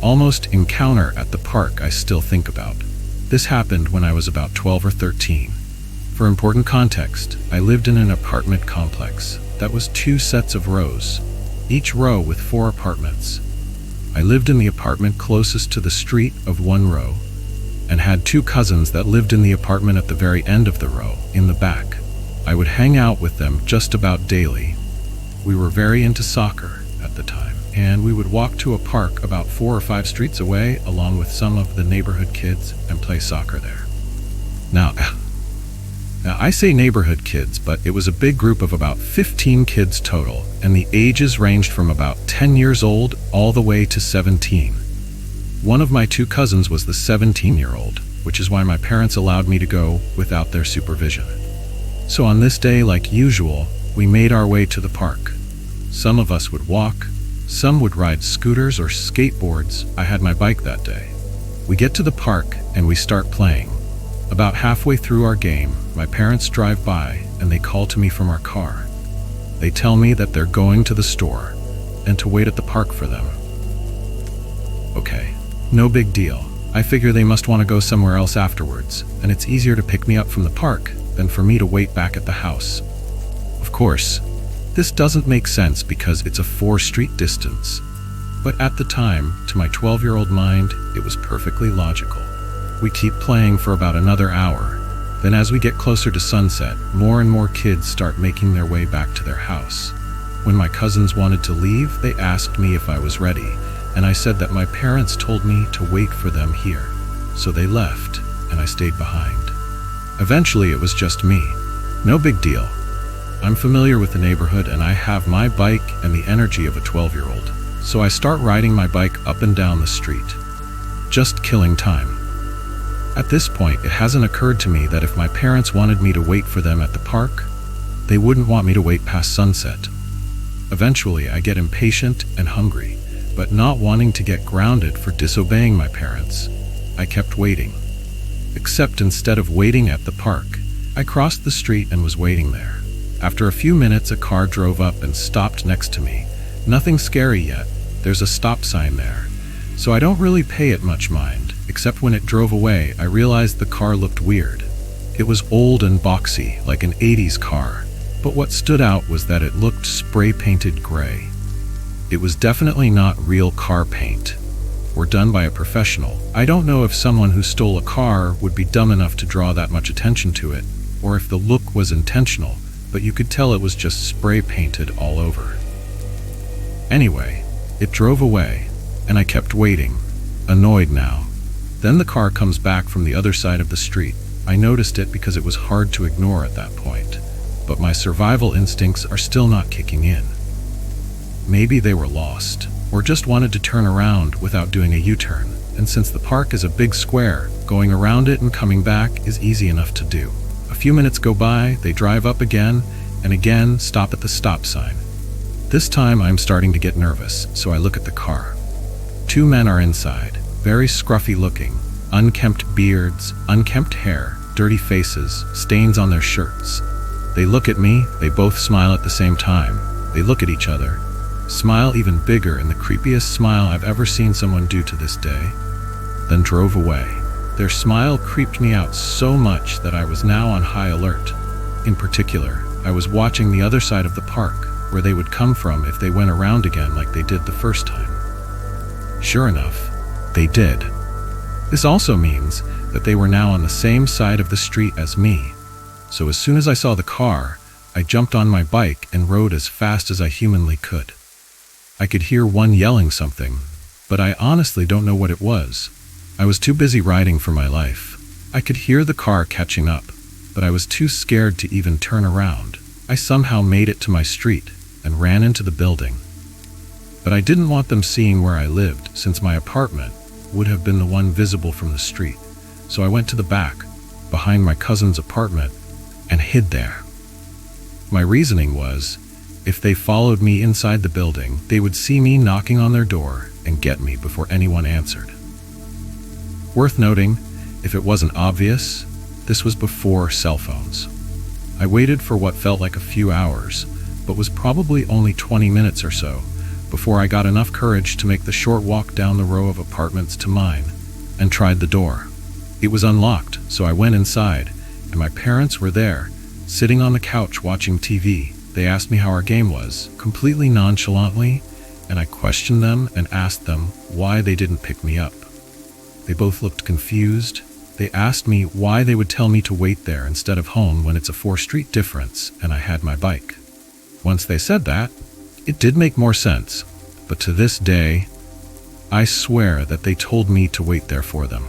almost encounter at the park I still think about. This happened when I was about 12 or 13. For important context, I lived in an apartment complex that was 2 sets of rows, each row with 4 apartments. I lived in the apartment closest to the street of one row, and had 2 cousins that lived in the apartment at the very end of the row, in the back. I would hang out with them just about daily. We were very into soccer at the time, and we would walk to a park about 4 or 5 streets away along with some of the neighborhood kids and play soccer there. Now I say neighborhood kids, but it was a big group of about 15 kids total, and the ages ranged from about 10 years old all the way to 17. One of my 2 cousins was the 17-year-old, which is why my parents allowed me to go without their supervision. So on this day, like usual, we made our way to the park. Some of us would walk, some would ride scooters or skateboards. I had my bike that day. We get to the park and we start playing. About halfway through our game, my parents drive by and they call to me from our car. They tell me that they're going to the store and to wait at the park for them. Okay. No big deal. I figure they must want to go somewhere else afterwards, and it's easier to pick me up from the park than for me to wait back at the house. Of course, this doesn't make sense because it's a 4-street distance, but at the time, to my 12-year-old mind, it was perfectly logical. We keep playing for about another hour. Then as we get closer to sunset, more and more kids start making their way back to their house. When my cousins wanted to leave, they asked me if I was ready, and I said that my parents told me to wait for them here. So they left, and I stayed behind. Eventually, it was just me. No big deal. I'm familiar with the neighborhood, and I have my bike and the energy of a 12-year-old. So I start riding my bike up and down the street, just killing time. At this point, it hasn't occurred to me that if my parents wanted me to wait for them at the park, they wouldn't want me to wait past sunset. Eventually, I get impatient and hungry, but not wanting to get grounded for disobeying my parents, I kept waiting. Except instead of waiting at the park, I crossed the street and was waiting there. After a few minutes, a car drove up and stopped next to me. Nothing scary yet. There's a stop sign there, so I don't really pay it much mind, except when it drove away, I realized the car looked weird. It was old and boxy, like an 80s car, but what stood out was that it looked spray-painted gray. It was definitely not real car paint, or done by a professional. I don't know if someone who stole a car would be dumb enough to draw that much attention to it, or if the look was intentional, but you could tell it was just spray-painted all over. Anyway, it drove away, and I kept waiting, annoyed now. Then the car comes back from the other side of the street. I noticed it because it was hard to ignore at that point, but my survival instincts are still not kicking in. Maybe they were lost, or just wanted to turn around without doing a U-turn, and since the park is a big square, going around it and coming back is easy enough to do. A few minutes go by, they drive up again, and again stop at the stop sign. This time I'm starting to get nervous, so I look at the car. 2 men are inside, very scruffy looking, unkempt beards, unkempt hair, dirty faces, stains on their shirts. They look at me, they both smile at the same time. They look at each other, smile even bigger in the creepiest smile I've ever seen someone do to this day, then drove away. Their smile creeped me out so much that I was now on high alert. In particular, I was watching the other side of the park, where they would come from if they went around again like they did the first time. Sure enough, they did. This also means that they were now on the same side of the street as me. So as soon as I saw the car, I jumped on my bike and rode as fast as I humanly could. I could hear one yelling something, but I honestly don't know what it was. I was too busy riding for my life. I could hear the car catching up, but I was too scared to even turn around. I somehow made it to my street and ran into the building. But I didn't want them seeing where I lived, since my apartment would have been the one visible from the street. So I went to the back, behind my cousin's apartment, and hid there. My reasoning was, if they followed me inside the building, they would see me knocking on their door and get me before anyone answered. Worth noting, if it wasn't obvious, this was before cell phones. I waited for what felt like a few hours, but was probably only 20 minutes or so, before I got enough courage to make the short walk down the row of apartments to mine and tried the door. It was unlocked, so I went inside, and my parents were there, sitting on the couch watching TV. They asked me how our game was, completely nonchalantly, and I questioned them and asked them why they didn't pick me up. They both looked confused. They asked me why they would tell me to wait there instead of home when it's a 4-street difference and I had my bike. Once they said that, it did make more sense, but to this day, I swear that they told me to wait there for them.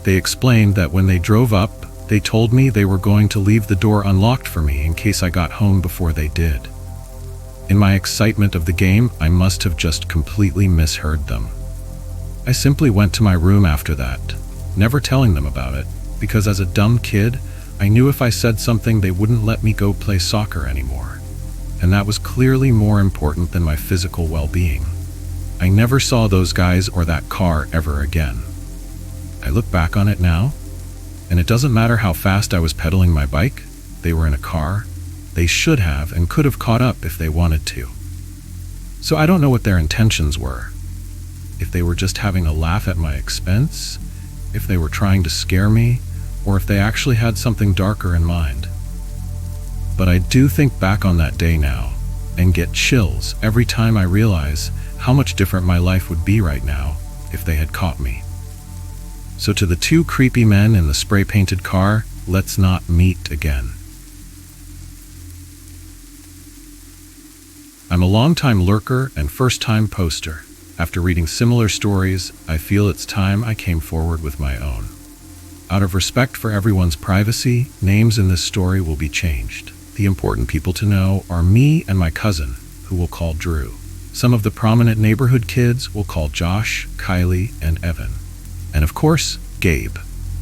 They explained that when they drove up, they told me they were going to leave the door unlocked for me in case I got home before they did. In my excitement of the game, I must have just completely misheard them. I simply went to my room after that, never telling them about it, because as a dumb kid, I knew if I said something they wouldn't let me go play soccer anymore. And that was clearly more important than my physical well-being. I never saw those guys or that car ever again. I look back on it now, and it doesn't matter how fast I was pedaling my bike, they were in a car. They should have and could have caught up if they wanted to. So I don't know what their intentions were. If they were just having a laugh at my expense, if they were trying to scare me, or if they actually had something darker in mind. But I do think back on that day now and get chills every time I realize how much different my life would be right now if they had caught me. So to the 2 creepy men in the spray-painted car, let's not meet again. I'm a long-time lurker and first-time poster. After reading similar stories, I feel it's time I came forward with my own. Out of respect for everyone's privacy, names in this story will be changed. The important people to know are me and my cousin, who we'll call Drew. Some of the prominent neighborhood kids we'll call Josh, Kylie, and Evan. And of course, Gabe.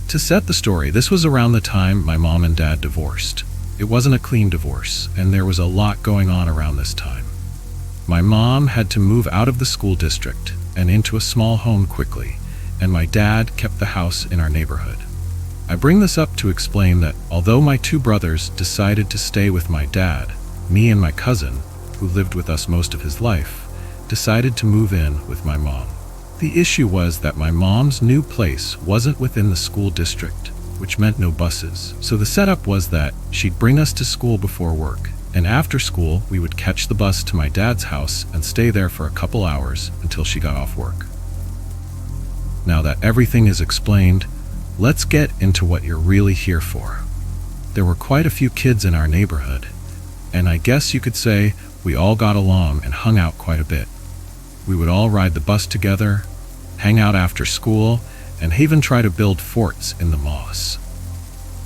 To set the story, this was around the time my mom and dad divorced. It wasn't a clean divorce, and there was a lot going on around this time. My mom had to move out of the school district and into a small home quickly, and my dad kept the house in our neighborhood. I bring this up to explain that although my 2 brothers decided to stay with my dad, me and my cousin, who lived with us most of his life, decided to move in with my mom. The issue was that my mom's new place wasn't within the school district, which meant no buses. So the setup was that she'd bring us to school before work, and after school we would catch the bus to my dad's house and stay there for a couple hours until she got off work. Now that everything is explained, let's get into what you're really here for. There were quite a few kids in our neighborhood, and I guess you could say we all got along and hung out quite a bit. We would all ride the bus together, hang out after school, and even try to build forts in the moss.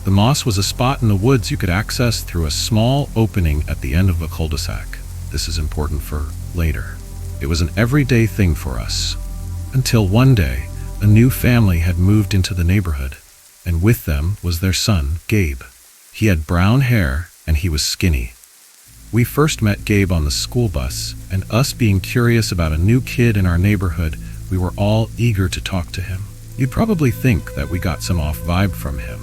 The moss was a spot in the woods you could access through a small opening at the end of a cul-de-sac. This is important for later. It was an everyday thing for us. Until one day, a new family had moved into the neighborhood, and with them was their son, Gabe. He had brown hair, and he was skinny. We first met Gabe on the school bus, and us being curious about a new kid in our neighborhood, we were all eager to talk to him. You'd probably think that we got some off vibe from him,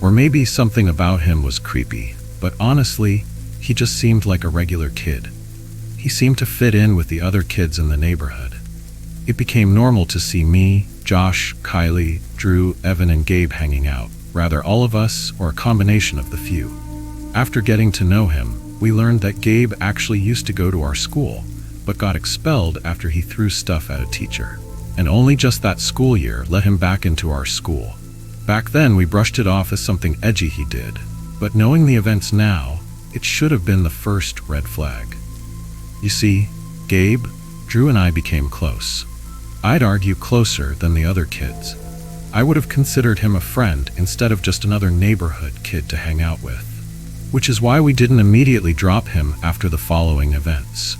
or maybe something about him was creepy, but honestly, he just seemed like a regular kid. He seemed to fit in with the other kids in the neighborhood. It became normal to see me, Josh, Kylie, Drew, Evan, and Gabe hanging out, rather all of us or a combination of the few. After getting to know him, we learned that Gabe actually used to go to our school, but got expelled after he threw stuff at a teacher. And only just that school year let him back into our school. Back then, we brushed it off as something edgy he did, but knowing the events now, it should have been the first red flag. You see, Gabe, Drew, and I became close. I'd argue closer than the other kids. I would have considered him a friend instead of just another neighborhood kid to hang out with, which is why we didn't immediately drop him after the following events.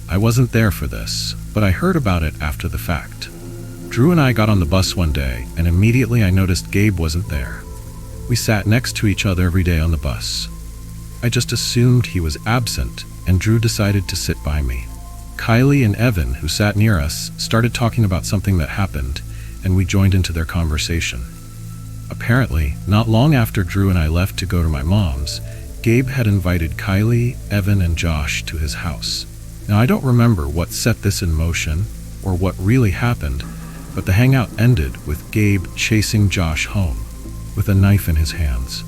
I wasn't there for this, but I heard about it after the fact. Drew and I got on the bus one day, and immediately I noticed Gabe wasn't there. We sat next to each other every day on the bus. I just assumed he was absent, and Drew decided to sit by me. Kylie and Evan, who sat near us, started talking about something that happened, and we joined into their conversation. Apparently, not long after Drew and I left to go to my mom's, Gabe had invited Kylie, Evan, and Josh to his house. Now, I don't remember what set this in motion or what really happened, but the hangout ended with Gabe chasing Josh home with a knife in his hands.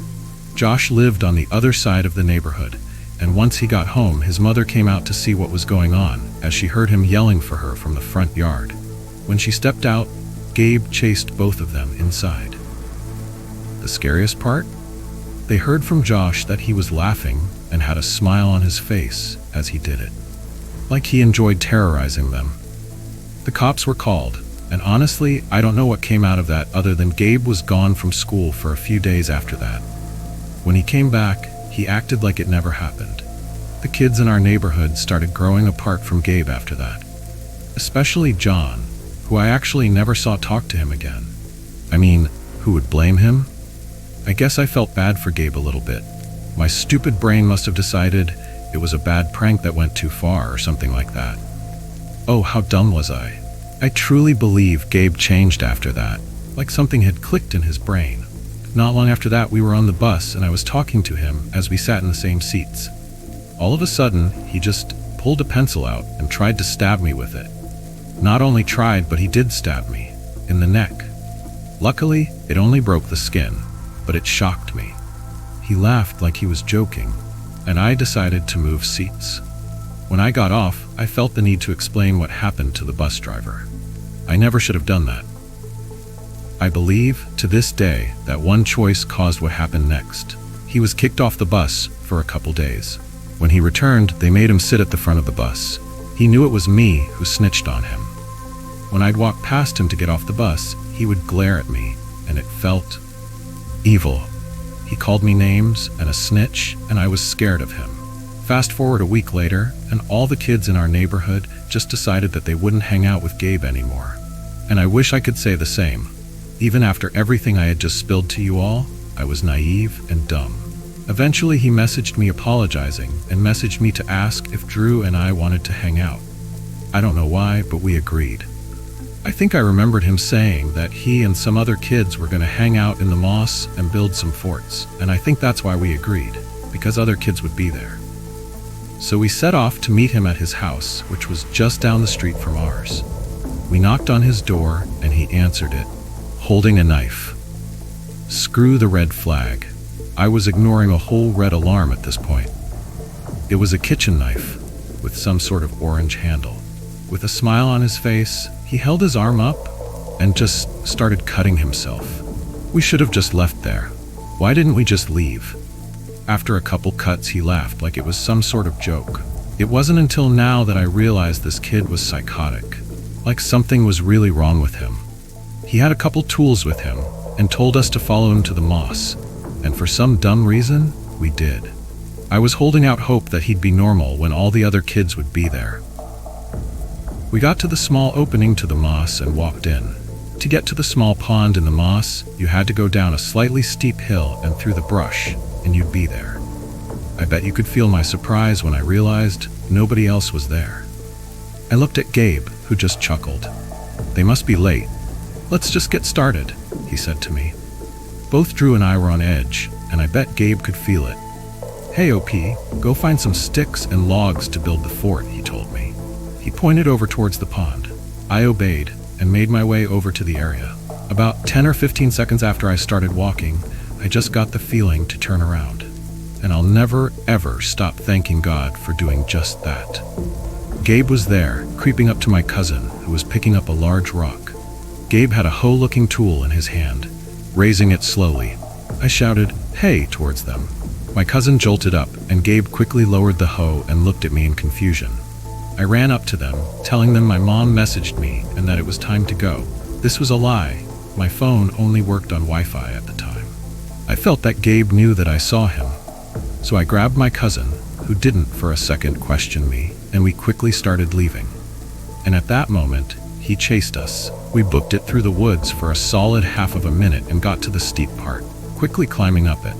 Josh lived on the other side of the neighborhood, and once he got home, his mother came out to see what was going on as she heard him yelling for her from the front yard. When she stepped out, Gabe chased both of them inside. The scariest part? They heard from Josh that he was laughing and had a smile on his face as he did it, like he enjoyed terrorizing them. The cops were called, and honestly, I don't know what came out of that other than Gabe was gone from school for a few days after that. When he came back, he acted like it never happened. The kids in our neighborhood started growing apart from Gabe after that, especially John, who I actually never saw talk to him again. I mean, who would blame him? I guess I felt bad for Gabe a little bit. My stupid brain must have decided it was a bad prank that went too far or something like that. Oh, how dumb was I? I truly believe Gabe changed after that, like something had clicked in his brain. Not long after that, we were on the bus and I was talking to him as we sat in the same seats. All of a sudden, he just pulled a pencil out and tried to stab me with it. Not only tried, but he did stab me in the neck. Luckily, it only broke the skin, but it shocked me. He laughed like he was joking, and I decided to move seats. When I got off, I felt the need to explain what happened to the bus driver. I never should have done that. I believe, to this day, that one choice caused what happened next. He was kicked off the bus for a couple days. When he returned, they made him sit at the front of the bus. He knew it was me who snitched on him. When I'd walk past him to get off the bus, he would glare at me, and it felt evil. He called me names and a snitch, and I was scared of him. Fast forward a week later, and all the kids in our neighborhood just decided that they wouldn't hang out with Gabe anymore. And I wish I could say the same. Even after everything I had just spilled to you all, I was naive and dumb. Eventually, he messaged me apologizing and messaged me to ask if Drew and I wanted to hang out. I don't know why, but we agreed. I think I remembered him saying that he and some other kids were going to hang out in the moss and build some forts, and I think that's why we agreed, because other kids would be there. So we set off to meet him at his house, which was just down the street from ours. We knocked on his door, and he answered it, holding a knife. Screw the red flag. I was ignoring a whole red alarm at this point. It was a kitchen knife with some sort of orange handle. With a smile on his face, he held his arm up and just started cutting himself. We should have just left there. Why didn't we just leave? After a couple cuts, he laughed like it was some sort of joke. It wasn't until now that I realized this kid was psychotic, like something was really wrong with him. He had a couple tools with him and told us to follow him to the moss, and for some dumb reason, we did. I was holding out hope that he'd be normal when all the other kids would be there. We got to the small opening to the moss and walked in. To get to the small pond in the moss, you had to go down a slightly steep hill and through the brush, and you'd be there. I bet you could feel my surprise when I realized nobody else was there. I looked at Gabe, who just chuckled. They must be late. Let's just get started, he said to me. Both Drew and I were on edge, and I bet Gabe could feel it. Hey, OP, go find some sticks and logs to build the fort, he told me. He pointed over towards the pond. I obeyed and made my way over to the area. About 10 or 15 seconds after I started walking, I just got the feeling to turn around. And I'll never, ever stop thanking God for doing just that. Gabe was there, creeping up to my cousin, who was picking up a large rock. Gabe had a hoe-looking tool in his hand, raising it slowly. I shouted, "Hey," towards them. My cousin jolted up, and Gabe quickly lowered the hoe and looked at me in confusion. I ran up to them, telling them my mom messaged me and that it was time to go. This was a lie. My phone only worked on Wi-Fi at the time. I felt that Gabe knew that I saw him. So I grabbed my cousin, who didn't for a second question me, and we quickly started leaving. And at that moment, he chased us. We booked it through the woods for a solid half of a minute and got to the steep part, quickly climbing up it.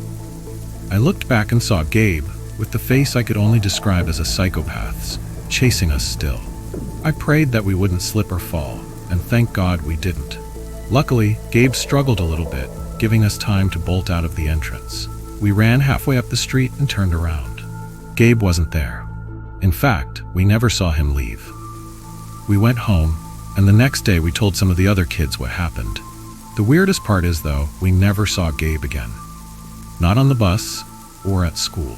I looked back and saw Gabe, with the face I could only describe as a psychopath's, chasing us still. I prayed that we wouldn't slip or fall, and thank God we didn't. Luckily, Gabe struggled a little bit, giving us time to bolt out of the entrance. We ran halfway up the street and turned around. Gabe wasn't there. In fact, we never saw him leave. We went home, and the next day we told some of the other kids what happened. The weirdest part is, though, we never saw Gabe again. Not on the bus or at school.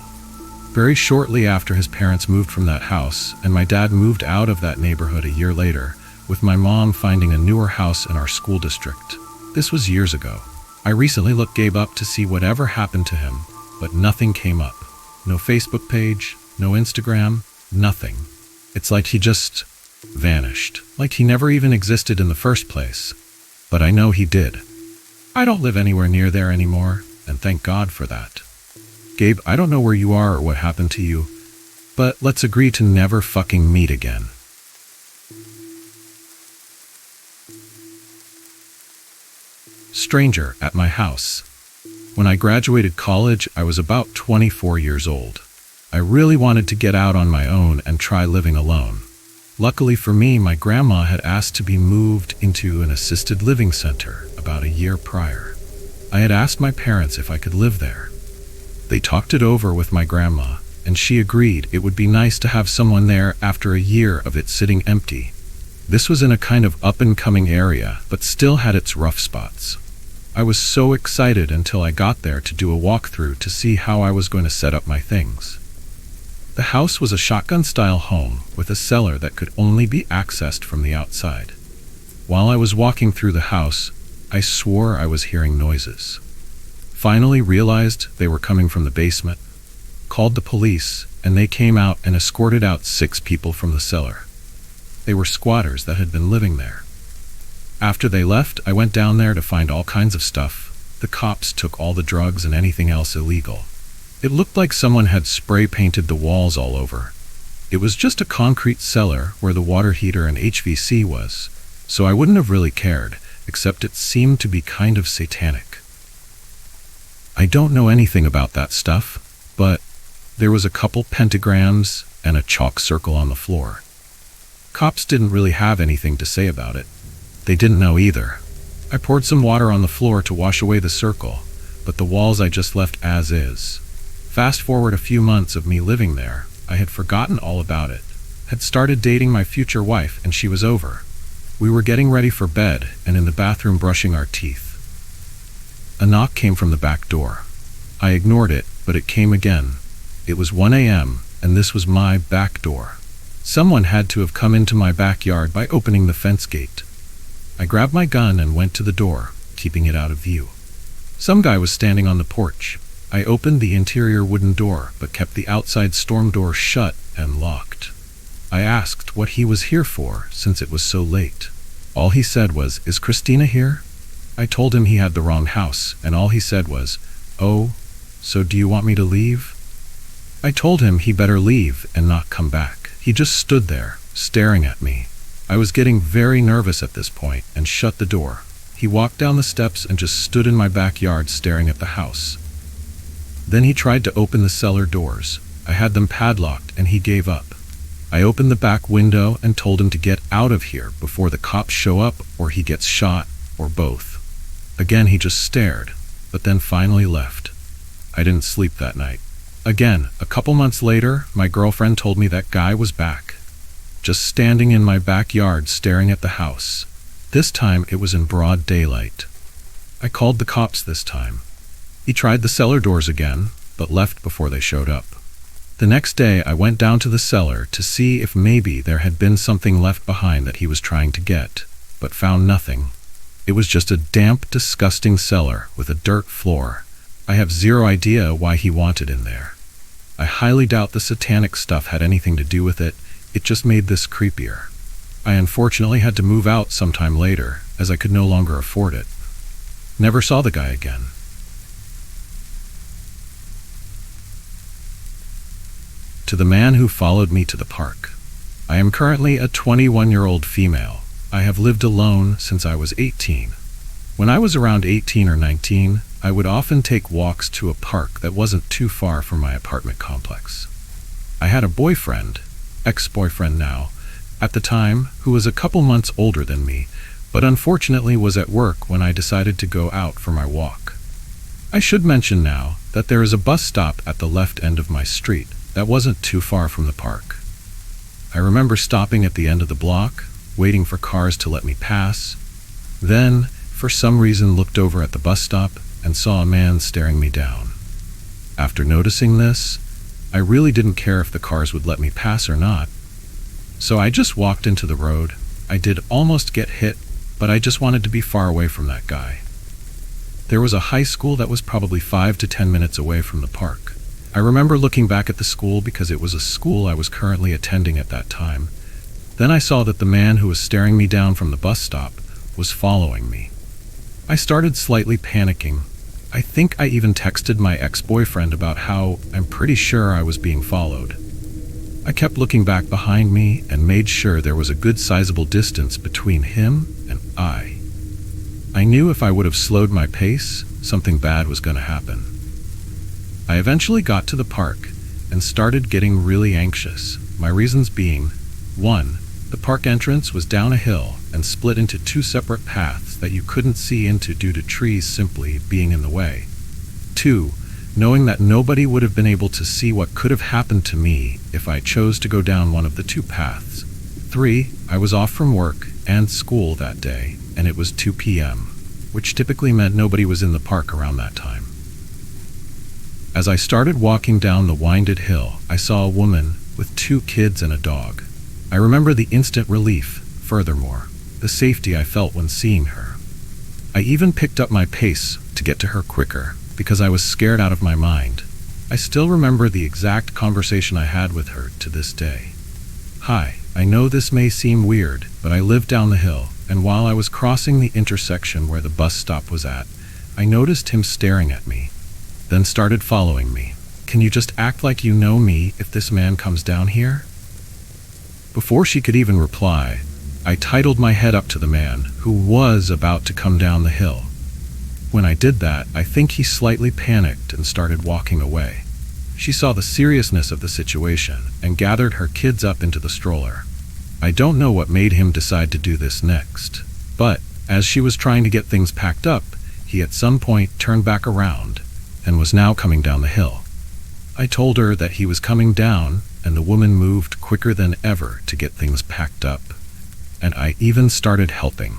Very shortly after his parents moved from that house, and my dad moved out of that neighborhood a year later, with my mom finding a newer house in our school district. This was years ago. I recently looked Gabe up to see whatever happened to him, but nothing came up. No Facebook page, no Instagram, nothing. It's like he just vanished. Like he never even existed in the first place. But I know he did. I don't live anywhere near there anymore, and thank God for that. Gabe, I don't know where you are or what happened to you, but let's agree to never fucking meet again. Stranger at my house. When I graduated college, I was about 24 years old. I really wanted to get out on my own and try living alone. Luckily for me, my grandma had asked to be moved into an assisted living center about a year prior. I had asked my parents if I could live there. They talked it over with my grandma, and she agreed it would be nice to have someone there after a year of it sitting empty. This was in a kind of up-and-coming area, but still had its rough spots. I was so excited until I got there to do a walkthrough to see how I was going to set up my things. The house was a shotgun-style home with a cellar that could only be accessed from the outside. While I was walking through the house, I swore I was hearing noises. Finally realized they were coming from the basement, called the police, and they came out and escorted out 6 people from the cellar. They were squatters that had been living there. After they left, I went down there to find all kinds of stuff. The cops took all the drugs and anything else illegal. It looked like someone had spray painted the walls all over. It was just a concrete cellar where the water heater and HVAC was, so I wouldn't have really cared, except it seemed to be kind of satanic. I don't know anything about that stuff, but there was a couple pentagrams and a chalk circle on the floor. Cops didn't really have anything to say about it. They didn't know either. I poured some water on the floor to wash away the circle, but the walls I just left as is. Fast forward a few months of me living there, I had forgotten all about it. Had started dating my future wife, and she was over. We were getting ready for bed and in the bathroom brushing our teeth. A knock came from the back door. I ignored it, but it came again. It was 1 a.m., and this was my back door. Someone had to have come into my backyard by opening the fence gate. I grabbed my gun and went to the door, keeping it out of view. Some guy was standing on the porch. I opened the interior wooden door, but kept the outside storm door shut and locked. I asked what he was here for, since it was so late. All he said was, "Is Christina here?" I told him he had the wrong house, and all he said was, "Oh, so do you want me to leave?" I told him he better leave and not come back. He just stood there, staring at me. I was getting very nervous at this point and shut the door. He walked down the steps and just stood in my backyard staring at the house. Then he tried to open the cellar doors. I had them padlocked and he gave up. I opened the back window and told him to get out of here before the cops show up or he gets shot, or both. Again he just stared, but then finally left. I didn't sleep that night. Again, a couple months later, my girlfriend told me that guy was back, just standing in my backyard staring at the house. This time it was in broad daylight. I called the cops this time. He tried the cellar doors again, but left before they showed up. The next day I went down to the cellar to see if maybe there had been something left behind that he was trying to get, but found nothing. It was just a damp, disgusting cellar with a dirt floor. I have zero idea why he wanted in there. I highly doubt the satanic stuff had anything to do with it. It just made this creepier. I unfortunately had to move out sometime later, as I could no longer afford it. Never saw the guy again. To the man who followed me to the park. I am currently a 21-year-old female. I have lived alone since I was 18. When I was around 18 or 19, I would often take walks to a park that wasn't too far from my apartment complex. I had a boyfriend, ex-boyfriend now, at the time, who was a couple months older than me, but unfortunately was at work when I decided to go out for my walk. I should mention now that there is a bus stop at the left end of my street that wasn't too far from the park. I remember stopping at the end of the block, waiting for cars to let me pass. Then, for some reason, looked over at the bus stop and saw a man staring me down. After noticing this, I really didn't care if the cars would let me pass or not. So I just walked into the road. I did almost get hit, but I just wanted to be far away from that guy. There was a high school that was probably 5 to 10 minutes away from the park. I remember looking back at the school because it was a school I was currently attending at that time. Then I saw that the man who was staring me down from the bus stop was following me. I started slightly panicking. I think I even texted my ex-boyfriend about how I'm pretty sure I was being followed. I kept looking back behind me and made sure there was a good sizable distance between him and I. I knew if I would have slowed my pace, something bad was going to happen. I eventually got to the park and started getting really anxious, my reasons being, 1, the park entrance was down a hill and split into 2 separate paths that you couldn't see into due to trees simply being in the way. 2, knowing that nobody would have been able to see what could have happened to me if I chose to go down one of the 2 paths. 3, I was off from work and school that day, and it was 2 p.m., which typically meant nobody was in the park around that time. As I started walking down the winded hill, I saw a woman with 2 kids and a dog. I remember the instant relief, furthermore, the safety I felt when seeing her. I even picked up my pace to get to her quicker, because I was scared out of my mind. I still remember the exact conversation I had with her to this day. "Hi, I know this may seem weird, but I live down the hill, and while I was crossing the intersection where the bus stop was at, I noticed him staring at me, then started following me. Can you just act like you know me if this man comes down here?" Before she could even reply, I titled my head up to the man who was about to come down the hill. When I did that, I think he slightly panicked and started walking away. She saw the seriousness of the situation and gathered her kids up into the stroller. I don't know what made him decide to do this next, but as she was trying to get things packed up, he at some point turned back around and was now coming down the hill. I told her that he was coming down, and the woman moved quicker than ever to get things packed up, and I even started helping.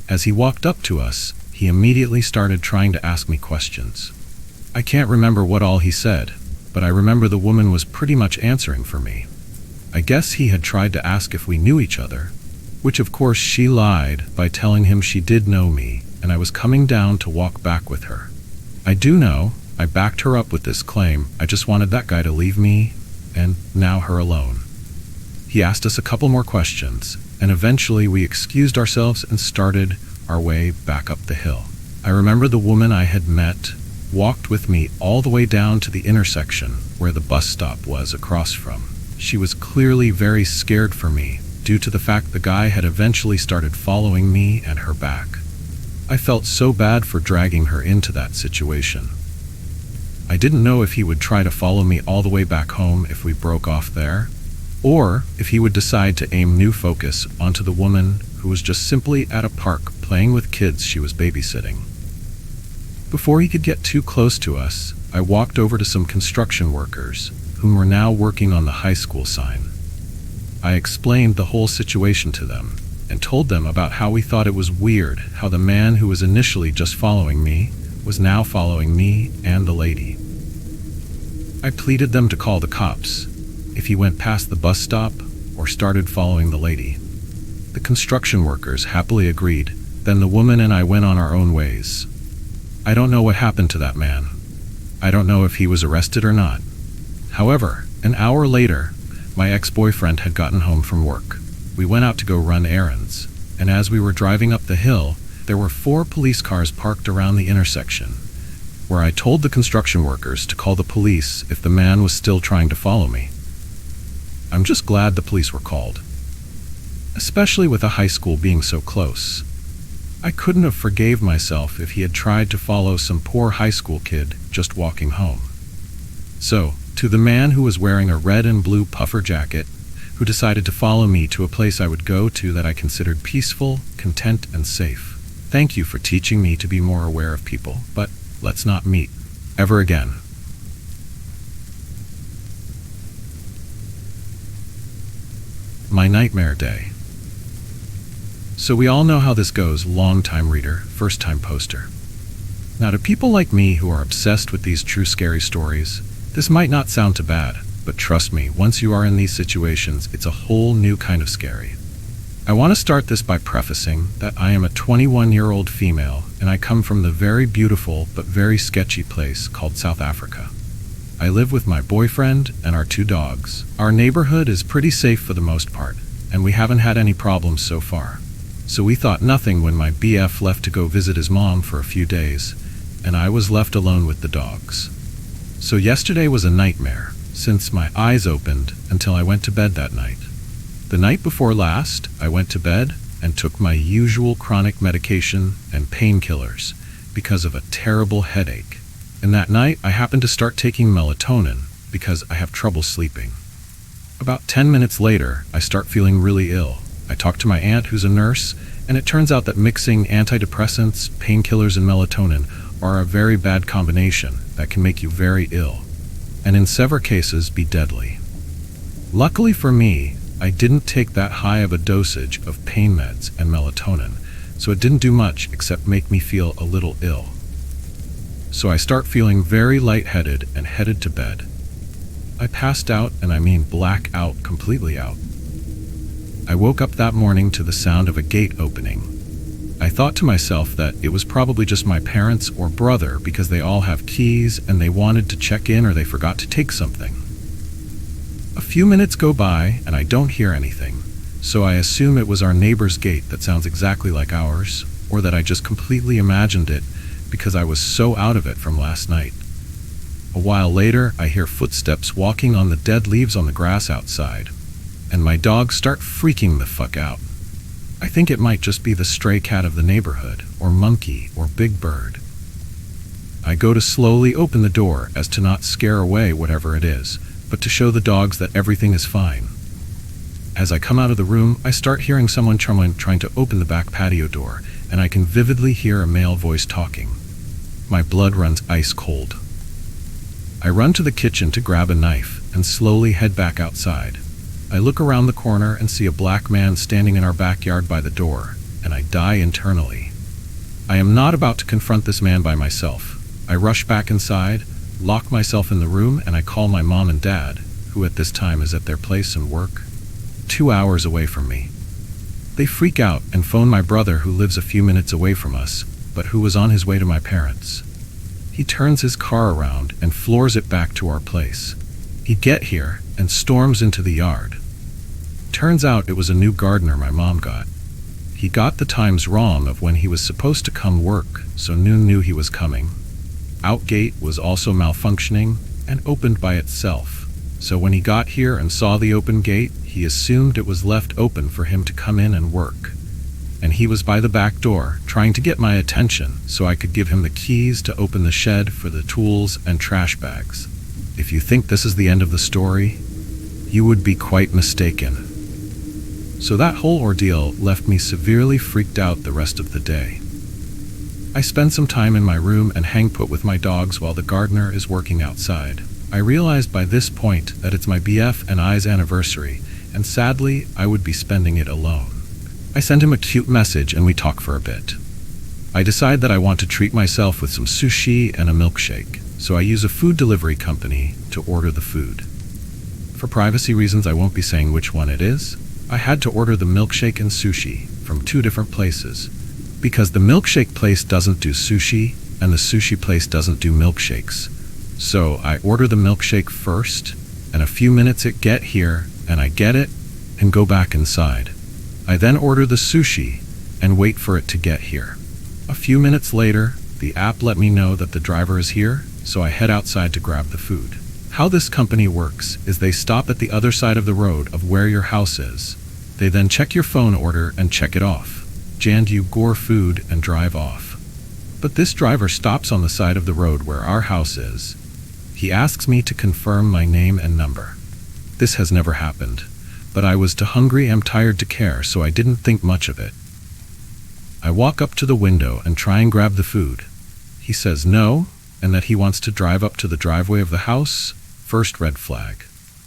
As he walked up to us, he immediately started trying to ask me questions. I can't remember what all he said, but I remember the woman was pretty much answering for me. I guess he had tried to ask if we knew each other, which of course she lied by telling him she did know me and I was coming down to walk back with her. I do know, I backed her up with this claim. I just wanted that guy to leave me and now her alone. He asked us a couple more questions, and eventually we excused ourselves and started our way back up the hill. I remember the woman I had met walked with me all the way down to the intersection where the bus stop was across from. She was clearly very scared for me due to the fact the guy had eventually started following me and her back. I felt so bad for dragging her into that situation. I didn't know if he would try to follow me all the way back home if we broke off there, or if he would decide to aim new focus onto the woman who was just simply at a park playing with kids she was babysitting. Before he could get too close to us, I walked over to some construction workers whom were now working on the high school sign. I explained the whole situation to them and told them about how we thought it was weird how the man who was initially just following me was now following me and the lady. I pleaded them to call the cops if he went past the bus stop or started following the lady. The construction workers happily agreed. Then the woman and I went on our own ways. I don't know what happened to that man. I don't know if he was arrested or not. However, an hour later, my ex-boyfriend had gotten home from work. We went out to go run errands, and as we were driving up the hill, there were 4 police cars parked around the intersection, where I told the construction workers to call the police if the man was still trying to follow me. I'm just glad the police were called, especially with a high school being so close. I couldn't have forgave myself if he had tried to follow some poor high school kid just walking home. So, to the man who was wearing a red and blue puffer jacket, who decided to follow me to a place I would go to that I considered peaceful, content, and safe. Thank you for teaching me to be more aware of people, but let's not meet ever again. My nightmare day. So we all know how this goes, long-time reader, first-time poster. Now, to people like me who are obsessed with these true scary stories, this might not sound too bad, but trust me, once you are in these situations, it's a whole new kind of scary. I want to start this by prefacing that I am a 21-year-old female, and I come from the very beautiful but very sketchy place called South Africa. I live with my boyfriend and our 2 dogs. Our neighborhood is pretty safe for the most part, and we haven't had any problems so far. So we thought nothing when my BF left to go visit his mom for a few days, and I was left alone with the dogs. So yesterday was a nightmare, since my eyes opened until I went to bed that night. The night before last, I went to bed and took my usual chronic medication and painkillers because of a terrible headache. And that night, I happened to start taking melatonin because I have trouble sleeping. About 10 minutes later, I start feeling really ill. I talk to my aunt, who's a nurse, and it turns out that mixing antidepressants, painkillers, and melatonin are a very bad combination that can make you very ill, and in several cases be deadly. Luckily for me, I didn't take that high of a dosage of pain meds and melatonin, so it didn't do much except make me feel a little ill. So I start feeling very lightheaded and headed to bed. I passed out, and I mean black out, completely out. I woke up that morning to the sound of a gate opening. I thought to myself that it was probably just my parents or brother because they all have keys and they wanted to check in or they forgot to take something. A few minutes go by and I don't hear anything, so I assume it was our neighbor's gate that sounds exactly like ours, or that I just completely imagined it because I was so out of it from last night. A while later, I hear footsteps walking on the dead leaves on the grass outside, and my dogs start freaking the fuck out. I think it might just be the stray cat of the neighborhood, or monkey, or big bird. I go to slowly open the door as to not scare away whatever it is, but to show the dogs that everything is fine. As I come out of the room, I start hearing someone trying to open the back patio door, and I can vividly hear a male voice talking. My blood runs ice cold. I run to the kitchen to grab a knife and slowly head back outside. I look around the corner and see a black man standing in our backyard by the door, and I die internally. I am not about to confront this man by myself. I rush back inside, lock myself in the room, and I call my mom and dad, who at this time is at their place and work, 2 hours away from me. They freak out and phone my brother, who lives a few minutes away from us, but who was on his way to my parents'. He turns his car around and floors it back to our place. He get here and storms into the yard. Turns out it was a new gardener my mom got. He got the times wrong of when he was supposed to come work, so knew he was coming. Outgate was also malfunctioning and opened by itself. So when he got here and saw the open gate, he assumed it was left open for him to come in and work. And he was by the back door, trying to get my attention so I could give him the keys to open the shed for the tools and trash bags. If you think this is the end of the story, you would be quite mistaken. So that whole ordeal left me severely freaked out the rest of the day. I spend some time in my room and hang put with my dogs while the gardener is working outside. I realized by this point that it's my BF and I's anniversary, and sadly, I would be spending it alone. I send him a cute message and we talk for a bit. I decide that I want to treat myself with some sushi and a milkshake, so I use a food delivery company to order the food. For privacy reasons, I won't be saying which one it is. I had to order the milkshake and sushi from 2 different places, because the milkshake place doesn't do sushi and the sushi place doesn't do milkshakes. So I order the milkshake first, and a few minutes it get here, and I get it and go back inside. I then order the sushi and wait for it to get here. A few minutes later, the app let me know that the driver is here, so I head outside to grab the food. How this company works is they stop at the other side of the road of where your house is. They then check your phone order and check it off. Jand you gore food and drive off. But this driver stops on the side of the road where our house is. He asks me to confirm my name and number. This has never happened, but I was too hungry and tired to care, so I didn't think much of it. I walk up to the window and try and grab the food. He says no, and that he wants to drive up to the driveway of the house. First red flag.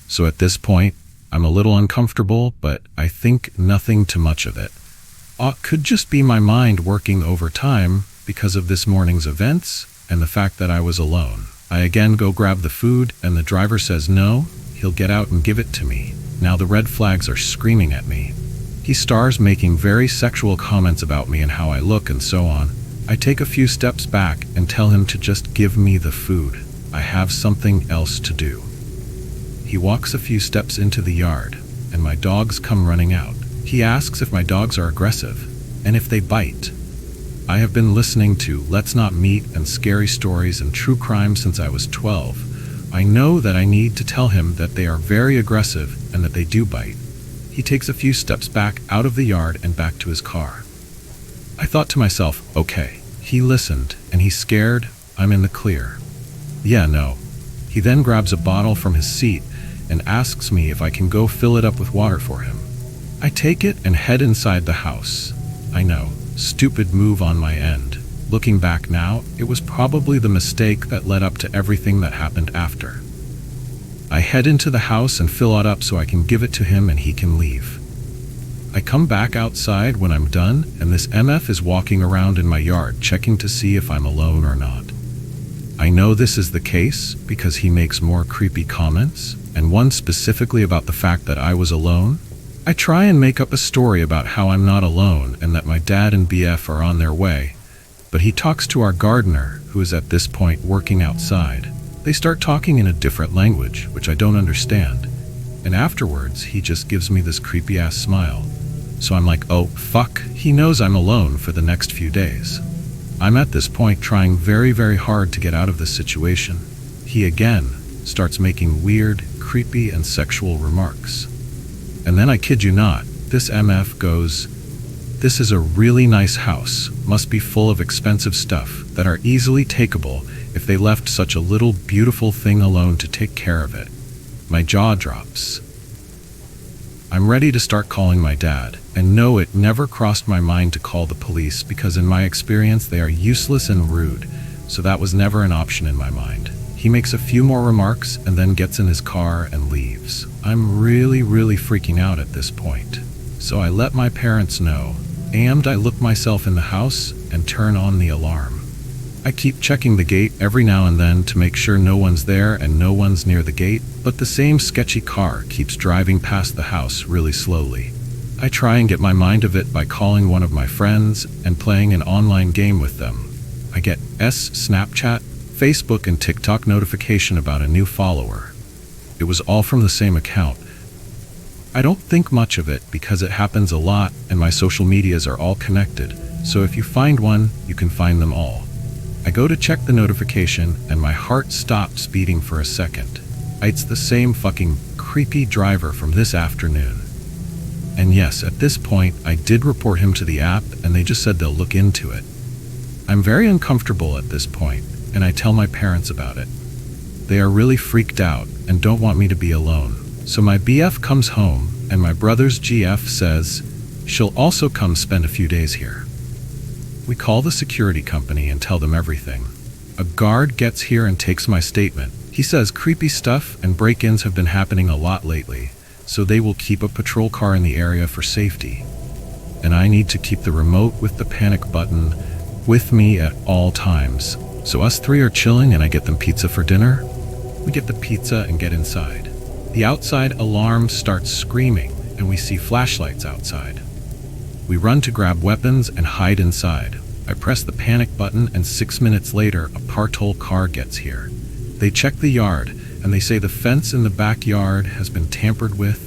So at this point, I'm a little uncomfortable, but I think nothing too much of it. Could just be my mind working overtime because of this morning's events and the fact that I was alone. I again go grab the food, and the driver says no, he'll get out and give it to me. Now the red flags are screaming at me. He starts making very sexual comments about me and how I look and so on. I take a few steps back and tell him to just give me the food. I have something else to do. He walks a few steps into the yard, and my dogs come running out. He asks if my dogs are aggressive, and if they bite. I have been listening to Let's Not Meet and scary stories and true crime since I was 12. I know that I need to tell him that they are very aggressive and that they do bite. He takes a few steps back out of the yard and back to his car. I thought to myself, okay, he listened, and he's scared, I'm in the clear. Yeah, no. He then grabs a bottle from his seat and asks me if I can go fill it up with water for him. I take it and head inside the house. I know, stupid move on my end. Looking back now, it was probably the mistake that led up to everything that happened after. I head into the house and fill it up so I can give it to him and he can leave. I come back outside when I'm done, and this MF is walking around in my yard checking to see if I'm alone or not. I know this is the case because he makes more creepy comments, and one specifically about the fact that I was alone. I try and make up a story about how I'm not alone and that my dad and BF are on their way, but he talks to our gardener, who is at this point working outside. They start talking in a different language, which I don't understand, and afterwards he just gives me this creepy-ass smile. So I'm like, oh, fuck, he knows I'm alone for the next few days. I'm at this point trying very, very hard to get out of this situation. He again starts making weird, creepy, and sexual remarks. And then I kid you not, this MF goes, "This is a really nice house, must be full of expensive stuff that are easily takeable if they left such a little beautiful thing alone to take care of it." My jaw drops. I'm ready to start calling my dad, and no, it never crossed my mind to call the police because in my experience they are useless and rude, so that was never an option in my mind. He makes a few more remarks and then gets in his car and leaves. I'm really freaking out at this point. So I let my parents know, and I look myself in the house and turn on the alarm. I keep checking the gate every now and then to make sure no one's there and no one's near the gate, but the same sketchy car keeps driving past the house really slowly. I try and get my mind of it by calling one of my friends and playing an online game with them. I get Snapchat, Facebook, and TikTok notification about a new follower. It was all from the same account. I don't think much of it because it happens a lot and my social medias are all connected, so if you find one, you can find them all. I go to check the notification and my heart stops beating for a second. It's the same fucking creepy driver from this afternoon. And yes, at this point, I did report him to the app and they just said they'll look into it. I'm very uncomfortable at this point, and I tell my parents about it. They are really freaked out and don't want me to be alone. So my BF comes home and my brother's GF says she'll also come spend a few days here. We call the security company and tell them everything. A guard gets here and takes my statement. He says creepy stuff and break-ins have been happening a lot lately, so they will keep a patrol car in the area for safety. And I need to keep the remote with the panic button with me at all times. So us three are chilling and I get them pizza for dinner. We get the pizza and get inside. The outside alarm starts screaming and we see flashlights outside. We run to grab weapons and hide inside. I press the panic button and 6 minutes later a patrol car gets here. They check the yard and they say the fence in the backyard has been tampered with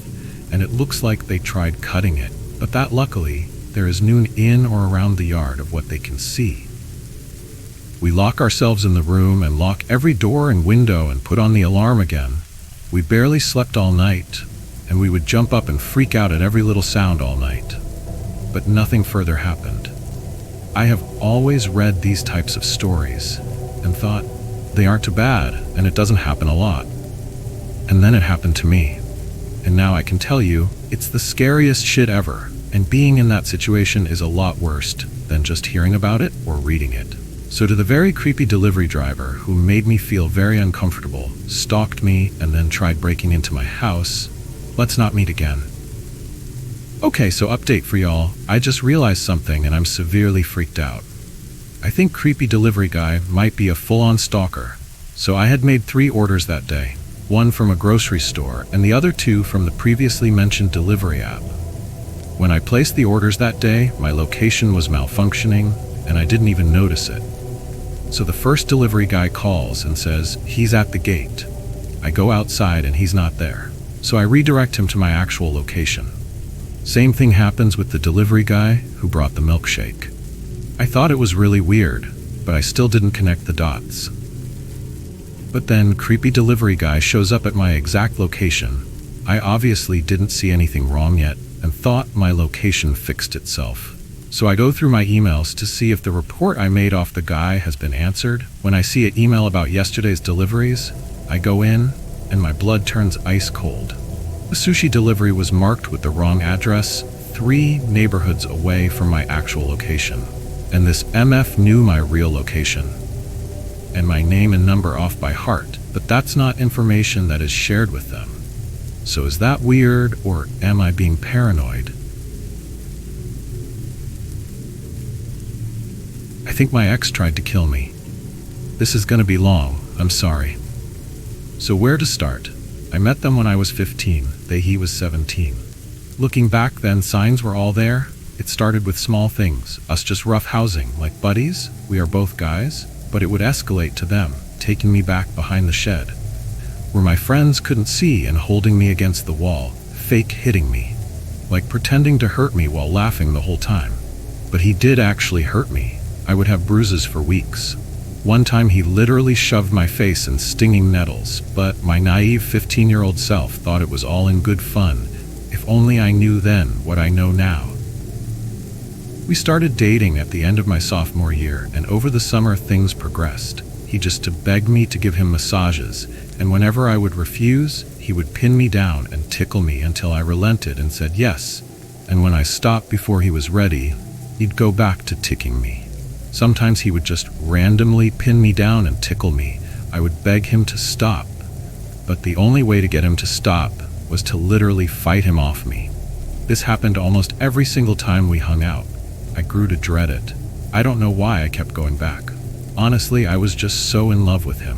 and it looks like they tried cutting it, but that luckily there is nothing in or around the yard of what they can see. We lock ourselves in the room and lock every door and window and put on the alarm again. We barely slept all night, and we would jump up and freak out at every little sound all night. But nothing further happened. I have always read these types of stories and thought, they aren't too bad, and it doesn't happen a lot. And then it happened to me. And now I can tell you, it's the scariest shit ever, and being in that situation is a lot worse than just hearing about it or reading it. So to the very creepy delivery driver who made me feel very uncomfortable, stalked me, and then tried breaking into my house, Let's not meet again. Okay, so update for y'all. I just realized something and I'm severely freaked out. I think creepy delivery guy might be a full-on stalker. So I had made 3 orders that day. 1 from a grocery store and the other 2 from the previously mentioned delivery app. When I placed the orders that day, my location was malfunctioning and I didn't even notice it. So the first delivery guy calls and says he's at the gate. I go outside and he's not there. So I redirect him to my actual location. Same thing happens with the delivery guy who brought the milkshake. I thought it was really weird, but I still didn't connect the dots. But then creepy delivery guy shows up at my exact location. I obviously didn't see anything wrong yet and thought my location fixed itself. So I go through my emails to see if the report I made off the guy has been answered. When I see an email about yesterday's deliveries, I go in and my blood turns ice cold. The sushi delivery was marked with the wrong address, 3 neighborhoods away from my actual location. And this MF knew my real location and my name and number off by heart, but that's not information that is shared with them. So is that weird, or am I being paranoid? I think my ex tried to kill me. This is gonna be long, I'm sorry. So where to start? I met them when I was 15, he was 17. Looking back then, signs were all there. It started with small things, us just roughhousing, like buddies, we are both guys, but it would escalate to them, taking me back behind the shed, where my friends couldn't see and holding me against the wall, fake hitting me, like pretending to hurt me while laughing the whole time. But he did actually hurt me. I would have bruises for weeks. One time he literally shoved my face in stinging nettles, but my naive 15-year-old self thought it was all in good fun. If only I knew then what I know now. We started dating at the end of my sophomore year, and over the summer things progressed. He just begged me to give him massages, and whenever I would refuse, he would pin me down and tickle me until I relented and said yes. And when I stopped before he was ready, he'd go back to ticking me. Sometimes he would just randomly pin me down and tickle me. I would beg him to stop, but the only way to get him to stop was to literally fight him off me. This happened almost every single time we hung out. I grew to dread it. I don't know why I kept going back. Honestly, I was just so in love with him.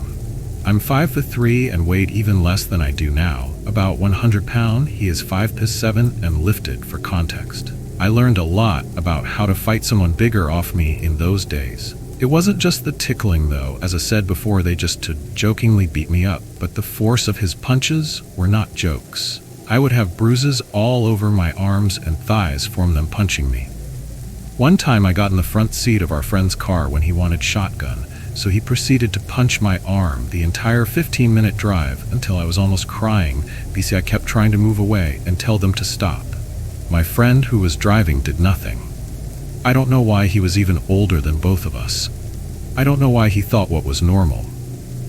I'm 5'3" and weighed even less than I do now, about 100 pounds. He is 5'7" and lifted, for context. I learned a lot about how to fight someone bigger off me in those days. It wasn't just the tickling though, as I said before, they just jokingly beat me up, but the force of his punches were not jokes. I would have bruises all over my arms and thighs from them punching me. One time I got in the front seat of our friend's car when he wanted shotgun, so he proceeded to punch my arm the entire 15-minute drive until I was almost crying because I kept trying to move away and tell them to stop. My friend who was driving did nothing. I don't know why he was even older than both of us. I don't know why he thought what was normal.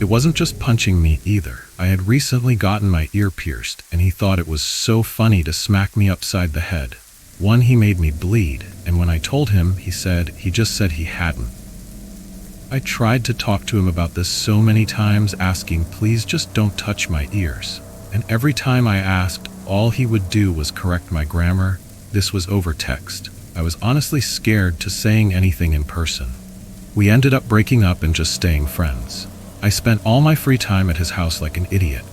It wasn't just punching me either. I had recently gotten my ear pierced and he thought it was so funny to smack me upside the head. One, he made me bleed, and when I told him, he just said he hadn't. I tried to talk to him about this so many times, asking, please just don't touch my ears. And every time I asked, all he would do was correct my grammar. This was over text. I was honestly scared to saying anything in person. We ended up breaking up and just staying friends. I spent all my free time at his house like an idiot.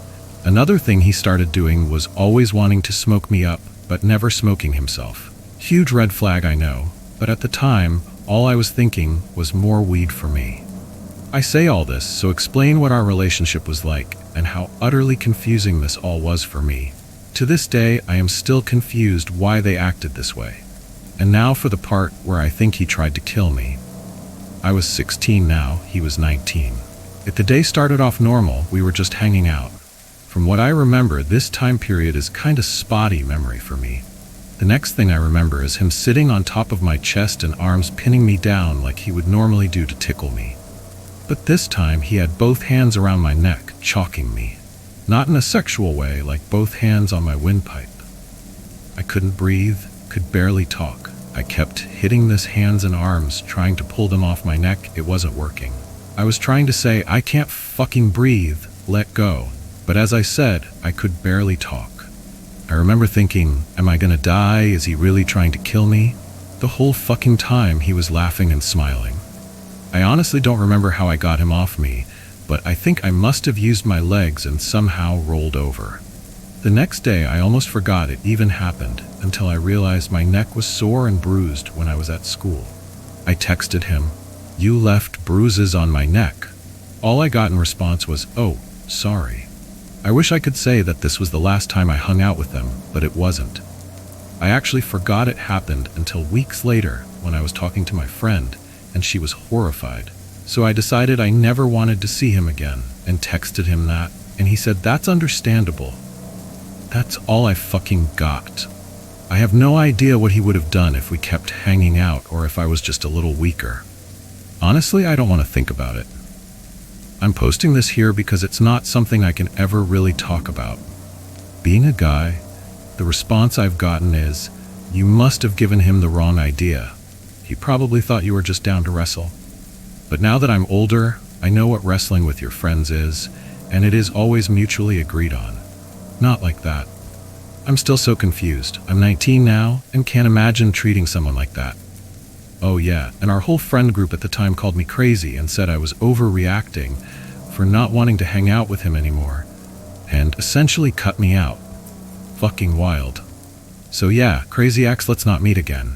Another thing he started doing was always wanting to smoke me up, but never smoking himself. Huge red flag, I know, but at the time, all I was thinking was more weed for me. I say all this so explain what our relationship was like and how utterly confusing this all was for me. To this day, I am still confused why they acted this way. And now for the part where I think he tried to kill me. I was 16 now, he was 19. If the day started off normal, we were just hanging out. From what I remember, this time period is kinda spotty memory for me. The next thing I remember is him sitting on top of my chest and arms pinning me down like he would normally do to tickle me. But this time he had both hands around my neck, choking me. Not in a sexual way, like both hands on my windpipe. I couldn't breathe, could barely talk. I kept hitting his hands and arms, trying to pull them off my neck. It wasn't working. I was trying to say, I can't fucking breathe, let go. But as I said, I could barely talk. I remember thinking, am I gonna die? Is he really trying to kill me? The whole fucking time he was laughing and smiling. I honestly don't remember how I got him off me, but I think I must have used my legs and somehow rolled over. The next day I almost forgot it even happened until I realized my neck was sore and bruised when I was at school. I texted him, "You left bruises on my neck." All I got in response was, "Oh, sorry." I wish I could say that this was the last time I hung out with them, but it wasn't. I actually forgot it happened until weeks later when I was talking to my friend, and she was horrified. So I decided I never wanted to see him again and texted him that, and he said that's understandable. That's all I fucking got. I have no idea what he would have done if we kept hanging out or if I was just a little weaker. Honestly, I don't want to think about it. I'm posting this here because it's not something I can ever really talk about. Being a guy, the response I've gotten is, "You must have given him the wrong idea. He probably thought you were just down to wrestle." But now that I'm older, I know what wrestling with your friends is, and it is always mutually agreed on. Not like that. I'm still so confused. I'm 19 now and can't imagine treating someone like that. Oh yeah, and our whole friend group at the time called me crazy and said I was overreacting for not wanting to hang out with him anymore, and essentially cut me out. Fucking wild. So yeah, crazy ex, let's not meet again.